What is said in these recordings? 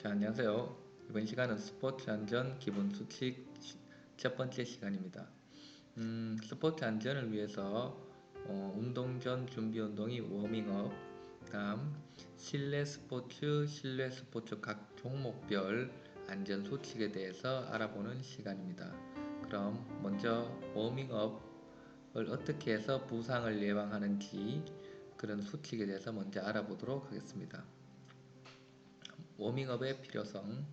자, 안녕하세요. 이번 시간은 스포츠 안전 기본 수칙 첫 번째 시간입니다. 스포츠 안전을 위해서 운동 전 준비 운동이 워밍업, 다음 실내 스포츠 각 종목별 안전 수칙에 대해서 알아보는 시간입니다. 그럼 먼저 워밍업을 어떻게 해서 부상을 예방하는지 그런 수칙에 대해서 먼저 알아보도록 하겠습니다. 워밍업의 필요성.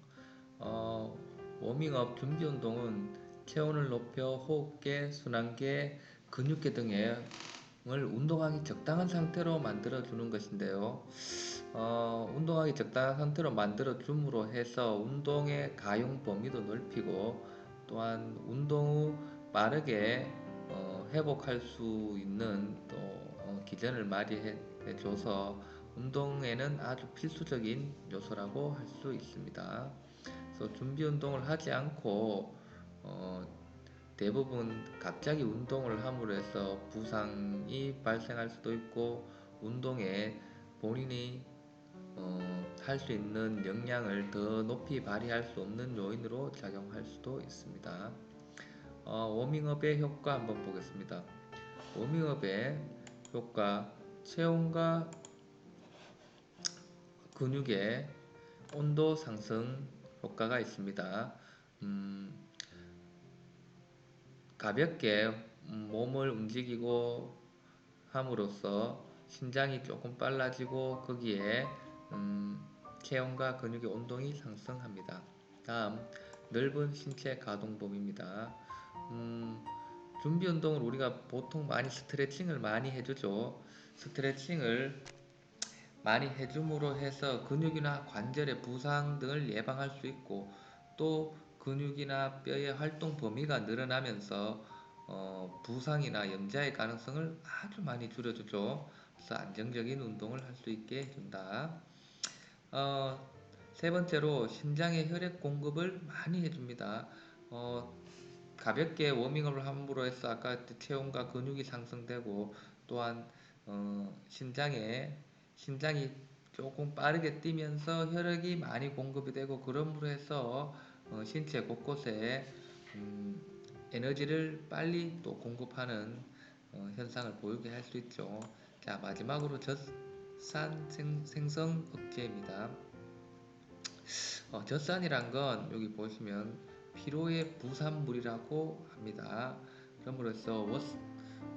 어, 워밍업 준비 운동은 체온을 높여 호흡계, 순환계, 근육계 등을 운동하기 적당한 상태로 만들어 주는 것인데요. 운동하기 적당한 상태로 만들어 줌으로 해서 운동의 가용 범위도 넓히고 또한 운동 후 빠르게 회복할 수 있는 또 기전을 마련해 줘서 운동에는 아주 필수적인 요소라고 할 수 있습니다. 그래서 준비 운동을 하지 않고 어, 대부분 갑자기 운동을 함으로 해서 부상이 발생할 수도 있고 운동에 본인이 할 수 있는 역량을 더 높이 발휘할 수 없는 요인으로 작용할 수도 있습니다. 워밍업의 효과 한번 보겠습니다. 워밍업의 효과, 체온과 근육의 온도 상승 효과가 있습니다. 음, 가볍게 몸을 움직이고 함으로써 심장이 조금 빨라지고 거기에 체온과 근육의 온동이 상승합니다. 다음, 넓은 신체 가동범위입니다. 음, 준비 운동을 우리가 보통 많이 스트레칭을 많이 해주죠. 스트레칭을 많이 해줌으로 해서 근육이나 관절의 부상 등을 예방할 수 있고 또 근육이나 뼈의 활동 범위가 늘어나면서 부상이나 염자의 가능성을 아주 많이 줄여주죠. 그래서 안정적인 운동을 할 수 있게 해준다. 어, 세 번째로 심장의 혈액 공급을 많이 해줍니다. 어, 가볍게 워밍업을 함으로 해서 아까 체온과 근육이 상승되고 또한 심장이 조금 빠르게 뛰면서 혈액이 많이 공급이 되고 그럼으로 해서 신체 곳곳에 음, 에너지를 빨리 또 공급하는 현상을 보이게 할 수 있죠. 자, 마지막으로 젖산 생성 억제입니다. 젖산이란 건 여기 보시면 피로의 부산물이라고 합니다. 그럼으로써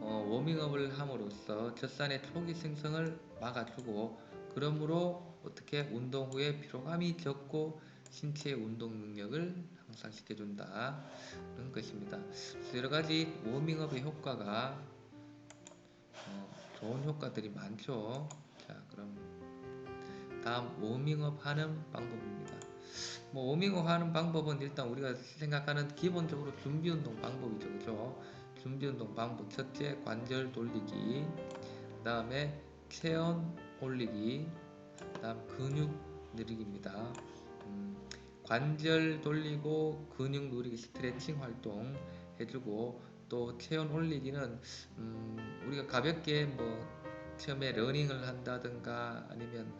워밍업을 함으로써 젖산의 초기 생성을 막아주고 그러므로 어떻게 운동 후에 피로감이 적고 신체의 운동 능력을 향상시켜준다 그런 것입니다. 여러 가지 워밍업의 효과가 좋은 효과들이 많죠. 자, 그럼 다음 워밍업 하는 방법입니다. 워밍업 하는 방법은 일단 우리가 생각하는 기본적으로 준비 운동 방법이죠. 그죠? 준비 운동 방법 첫째 관절 돌리기, 그 다음에 체온 올리기, 그 다음 근육 늘리기입니다. 음, 관절 돌리고 근육 누리기 스트레칭 활동 해주고 또 체온 올리기는 우리가 가볍게 처음에 러닝을 한다든가 아니면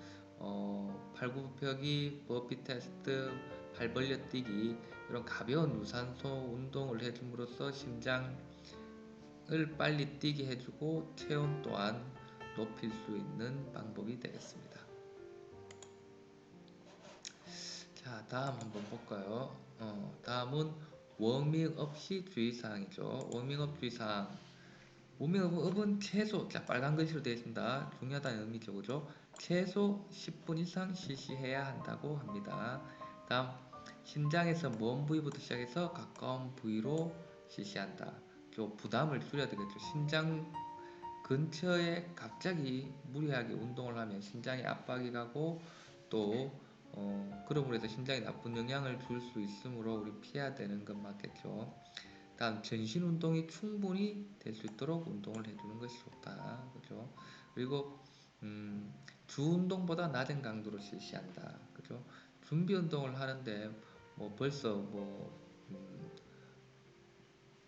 팔굽혀펴기, 버피 테스트, 발 벌려 뛰기 이런 가벼운 유산소 운동을 해줌으로써 심장을 빨리 뛰게 해주고 체온 또한 높일 수 있는 방법이 되겠습니다. 자, 다음 한번 볼까요? 다음은 워밍업 시 주의사항이죠. 워밍업 주의사항. 워밍업은 최소, 자, 빨간 글씨로 되어 있습니다. 중요하다는 의미죠. 그죠? 최소 10분 이상 실시해야 한다고 합니다. 다음, 심장에서 먼 부위부터 시작해서 가까운 부위로 실시한다. 부담을 줄여야 되겠죠. 심장 근처에 갑자기 무리하게 운동을 하면 심장에 압박이 가고 또 그럼으로 해서 심장에 나쁜 영향을 줄 수 있으므로 우리 피해야 되는 건 맞겠죠. 다음 전신 운동이 충분히 될 수 있도록 운동을 해주는 것이 좋다. 그죠? 그리고 주 운동보다 낮은 강도로 실시한다. 그죠? 준비 운동을 하는데 벌써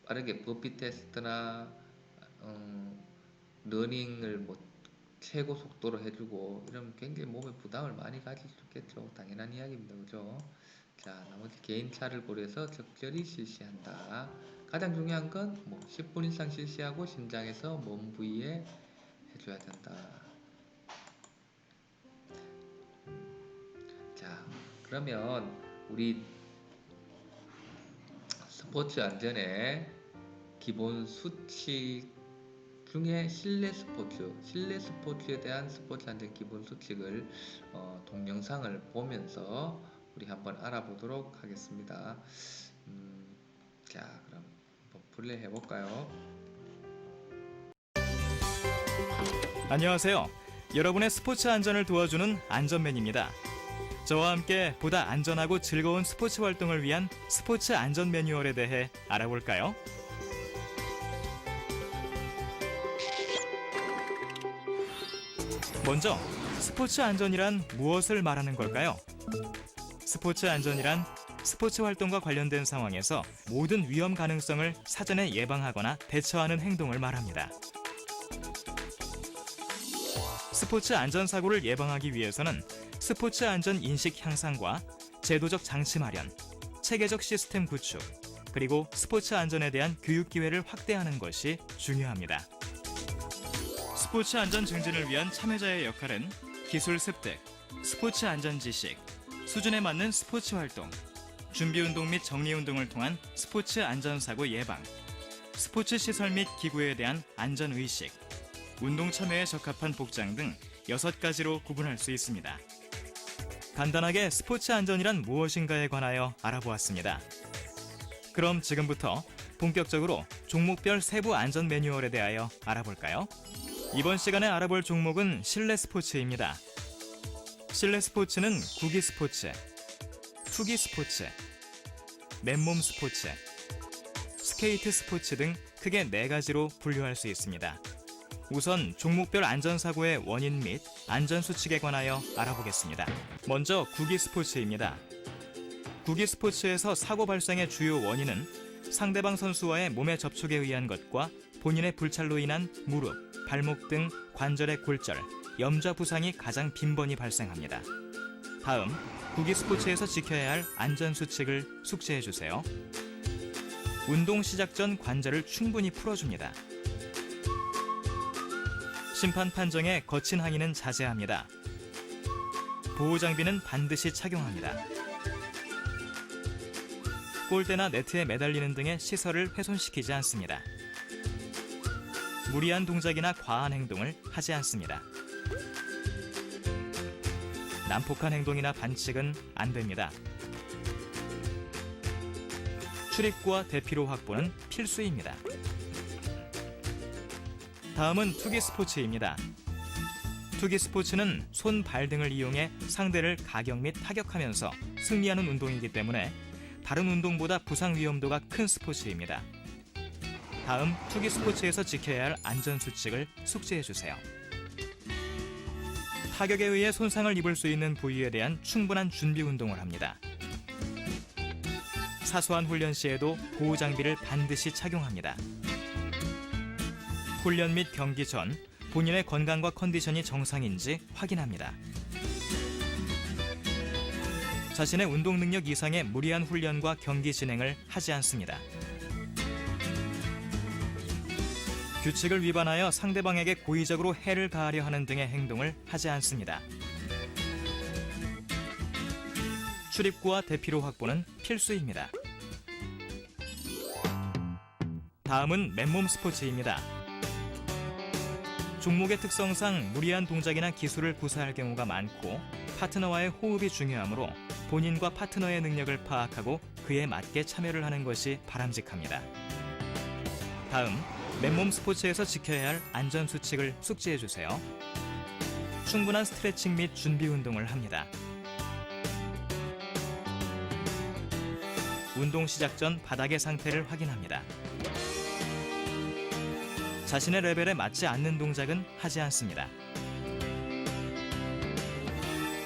빠르게 버피 테스트나 어, 러닝을 최고 속도로 해주고 이러면 굉장히 몸에 부담을 많이 가질 수 있겠죠. 당연한 이야기입니다. 그죠? 자, 나머지 개인차를 고려해서 적절히 실시한다. 가장 중요한 건 뭐 10분 이상 실시하고 심장에서 몸 부위에 해줘야 된다. 자, 그러면 우리 스포츠 안전의 기본 수칙 중에 실내 스포츠에 대한 스포츠 안전 기본 수칙을 동영상을 보면서 우리 한번 알아보도록 하겠습니다. 자, 그럼 한번 플레이 해볼까요? 안녕하세요. 여러분의 스포츠 안전을 도와주는 안전맨입니다. 저와 함께 보다 안전하고 즐거운 스포츠 활동을 위한 스포츠 안전 매뉴얼에 대해 알아볼까요? 먼저 스포츠 안전이란 무엇을 말하는 걸까요? 스포츠 안전이란 스포츠 활동과 관련된 상황에서 모든 위험 가능성을 사전에 예방하거나 대처하는 행동을 말합니다. 스포츠 안전 사고를 예방하기 위해서는 스포츠 안전 인식 향상과 제도적 장치 마련, 체계적 시스템 구축, 그리고 스포츠 안전에 대한 교육 기회를 확대하는 것이 중요합니다. 스포츠 안전 증진을 위한 참여자의 역할은 기술 습득, 스포츠 안전 지식, 수준에 맞는 스포츠 활동, 준비 운동 및 정리 운동을 통한 스포츠 안전 사고 예방, 스포츠 시설 및 기구에 대한 안전 의식, 운동 참여에 적합한 복장 등 6가지로 구분할 수 있습니다. 간단하게 스포츠 안전이란 무엇인가에 관하여 알아보았습니다. 그럼 지금부터 본격적으로 종목별 세부 안전 매뉴얼에 대하여 알아볼까요? 이번 시간에 알아볼 종목은 실내 스포츠입니다. 실내 스포츠는 구기 스포츠, 투기 스포츠, 맨몸 스포츠, 스케이트 스포츠 등 크게 4가지로 분류할 수 있습니다. 우선 종목별 안전사고의 원인 및 안전수칙에 관하여 알아보겠습니다. 먼저 구기 스포츠입니다. 구기 스포츠에서 사고 발생의 주요 원인은 상대방 선수와의 몸의 접촉에 의한 것과 본인의 불찰로 인한 무릎, 발목 등 관절의 골절, 염좌 부상이 가장 빈번히 발생합니다. 다음, 구기 스포츠에서 지켜야 할 안전수칙을 숙지해주세요. 운동 시작 전 관절을 충분히 풀어줍니다. 심판 판정에 거친 항의는 자제합니다. 보호장비는 반드시 착용합니다. 골대나 네트에 매달리는 등의 시설을 훼손시키지 않습니다. 무리한 동작이나 과한 행동을 하지 않습니다. 난폭한 행동이나 반칙은 안 됩니다. 출입구와 대피로 확보는 필수입니다. 다음은 투기 스포츠입니다. 투기 스포츠는 손, 발 등을 이용해 상대를 가격 및 타격하면서 승리하는 운동이기 때문에 다른 운동보다 부상 위험도가 큰 스포츠입니다. 다음, 투기 스포츠에서 지켜야 할 안전수칙을 숙지해주세요. 타격에 의해 손상을 입을 수 있는 부위에 대한 충분한 준비 운동을 합니다. 사소한 훈련 시에도 보호장비를 반드시 착용합니다. 훈련 및 경기 전 본인의 건강과 컨디션이 정상인지 확인합니다. 자신의 운동 능력 이상의 무리한 훈련과 경기 진행을 하지 않습니다. 규칙을 위반하여 상대방에게 고의적으로 해를 가하려 하는 등의 행동을 하지 않습니다. 출입구와 대피로 확보는 필수입니다. 다음은 맨몸 스포츠입니다. 종목의 특성상 무리한 동작이나 기술을 구사할 경우가 많고 파트너와의 호흡이 중요하므로 본인과 파트너의 능력을 파악하고 그에 맞게 참여를 하는 것이 바람직합니다. 다음, 맨몸 스포츠에서 지켜야 할 안전수칙을 숙지해주세요. 충분한 스트레칭 및 준비 운동을 합니다. 운동 시작 전 바닥의 상태를 확인합니다. 자신의 레벨에 맞지 않는 동작은 하지 않습니다.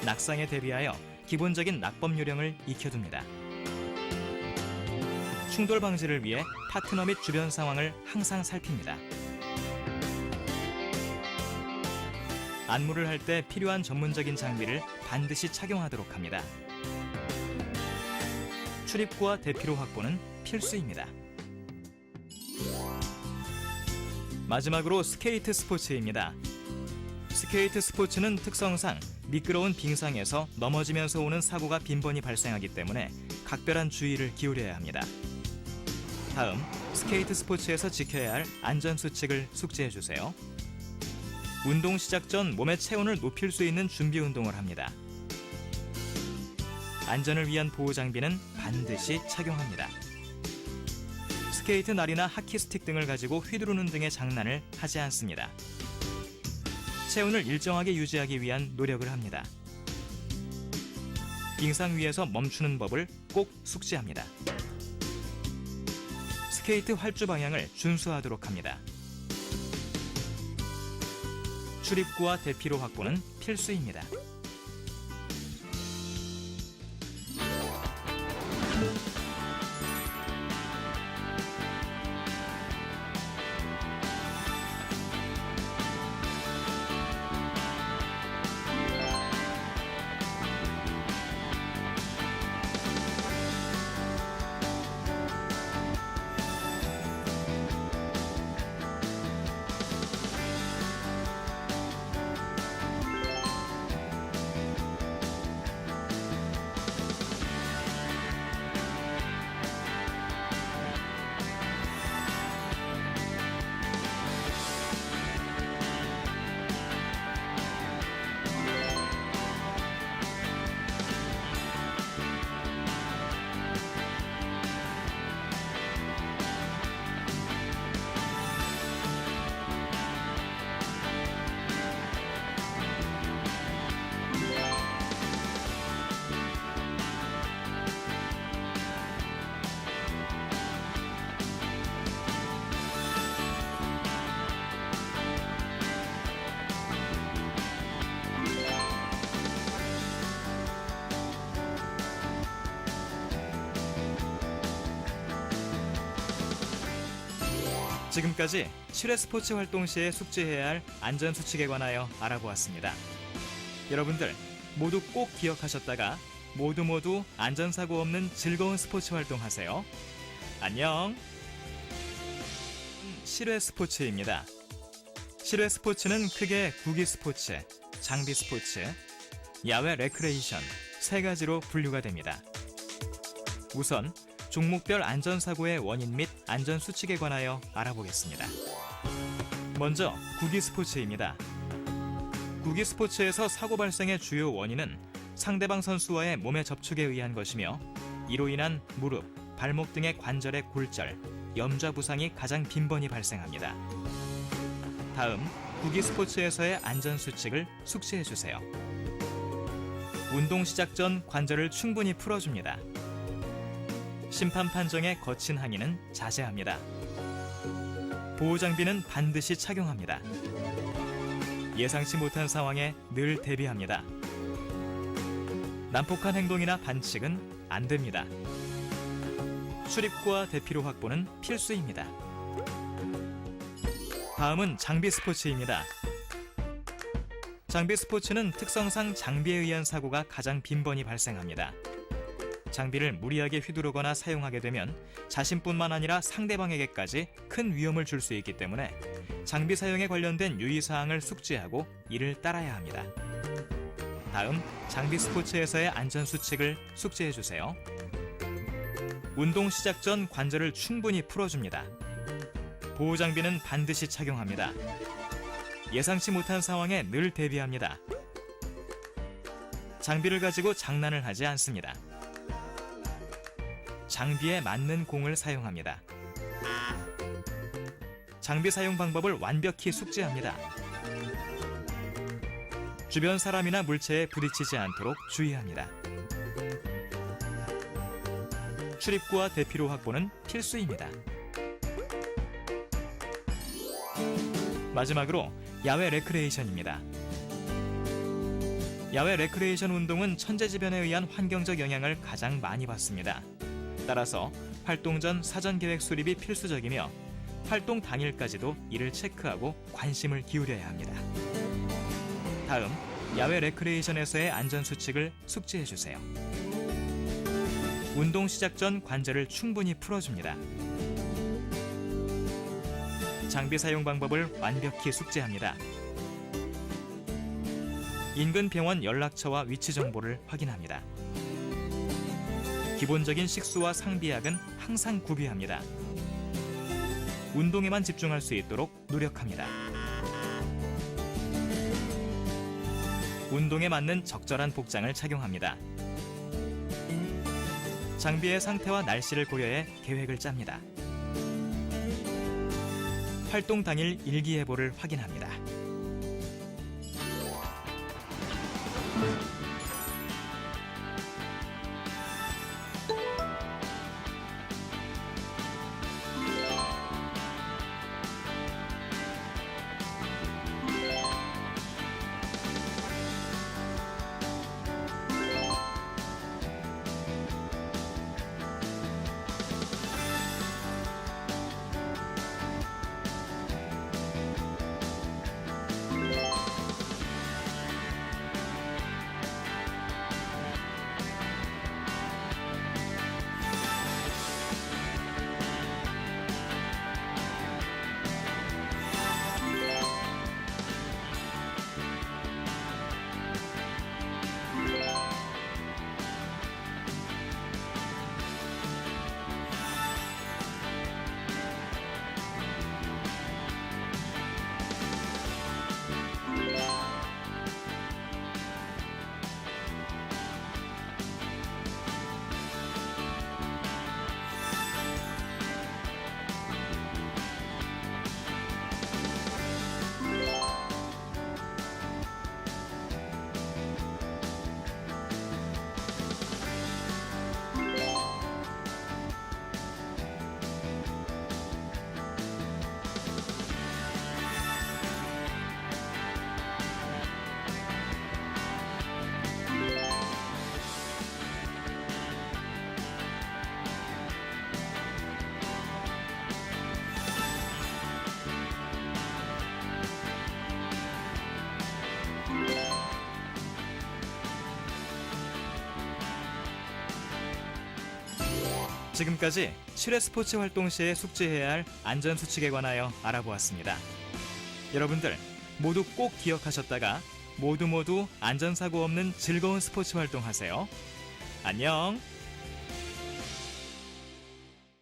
낙상에 대비하여 기본적인 낙법 요령을 익혀둡니다. 충돌 방지를 위해 파트너 및 주변 상황을 항상 살핍니다. 안무를 할 때 필요한 전문적인 장비를 반드시 착용하도록 합니다. 출입구와 대피로 확보는 필수입니다. 마지막으로 스케이트 스포츠입니다. 스케이트 스포츠는 특성상 미끄러운 빙상에서 넘어지면서 오는 사고가 빈번히 발생하기 때문에 각별한 주의를 기울여야 합니다. 다음, 스케이트 스포츠에서 지켜야 할 안전수칙을 숙지해 주세요. 운동 시작 전 몸의 체온을 높일 수 있는 준비 운동을 합니다. 안전을 위한 보호 장비는 반드시 착용합니다. 스케이트 날이나 하키 스틱 등을 가지고 휘두르는 등의 장난을 하지 않습니다. 체온을 일정하게 유지하기 위한 노력을 합니다. 빙상 위에서 멈추는 법을 꼭 숙지합니다. 스케이트 활주 방향을 준수하도록 합니다. 출입구와 대피로 확보는 필수입니다. 지금까지 실외 스포츠 활동 시에 숙지해야 할 안전수칙에 관하여 알아보았습니다. 여러분들 모두 꼭 기억하셨다가 모두 안전사고 없는 즐거운 스포츠 활동하세요. 안녕! 실외 스포츠입니다. 실외 스포츠는 크게 구기 스포츠, 장비 스포츠, 야외 레크레이션 세 가지로 분류가 됩니다. 우선 종목별 안전사고의 원인 및 안전수칙에 관하여 알아보겠습니다. 먼저 구기 스포츠입니다. 구기 스포츠에서 사고 발생의 주요 원인은 상대방 선수와의 몸의 접촉에 의한 것이며 이로 인한 무릎, 발목 등의 관절의 골절, 염좌 부상이 가장 빈번히 발생합니다. 다음, 구기 스포츠에서의 안전수칙을 숙지해주세요. 운동 시작 전 관절을 충분히 풀어줍니다. 심판 판정의 거친 항의는 자제합니다. 보호장비는 반드시 착용합니다. 예상치 못한 상황에 늘 대비합니다. 난폭한 행동이나 반칙은 안 됩니다. 출입구와 대피로 확보는 필수입니다. 다음은 장비 스포츠입니다. 장비 스포츠는 특성상 장비에 의한 사고가 가장 빈번히 발생합니다. 장비를 무리하게 휘두르거나 사용하게 되면 자신뿐만 아니라 상대방에게까지 큰 위험을 줄 수 있기 때문에 장비 사용에 관련된 유의사항을 숙지하고 이를 따라야 합니다. 다음, 장비 스포츠에서의 안전수칙을 숙지해주세요. 운동 시작 전 관절을 충분히 풀어줍니다. 보호장비는 반드시 착용합니다. 예상치 못한 상황에 늘 대비합니다. 장비를 가지고 장난을 하지 않습니다. 장비에 맞는 공을 사용합니다. 장비 사용 방법을 완벽히 숙지합니다. 주변 사람이나 물체에 부딪히지 않도록 주의합니다. 출입구와 대피로 확보는 필수입니다. 마지막으로 야외 레크레이션입니다. 야외 레크레이션 운동은 천재지변에 의한 환경적 영향을 가장 많이 받습니다. 따라서 활동 전 사전 계획 수립이 필수적이며 활동 당일까지도 이를 체크하고 관심을 기울여야 합니다. 다음, 야외 레크레이션에서의 안전수칙을 숙지해주세요. 운동 시작 전 관절을 충분히 풀어줍니다. 장비 사용 방법을 완벽히 숙지합니다. 인근 병원 연락처와 위치 정보를 확인합니다. 기본적인 식수와 상비약은 항상 구비합니다. 운동에만 집중할 수 있도록 노력합니다. 운동에 맞는 적절한 복장을 착용합니다. 장비의 상태와 날씨를 고려해 계획을 짭니다. 활동 당일 일기예보를 확인합니다. 지금까지 실외 스포츠 활동 시에 숙지해야 할 안전수칙에 관하여 알아보았습니다. 여러분들 모두 꼭 기억하셨다가 모두 안전사고 없는 즐거운 스포츠 활동하세요. 안녕!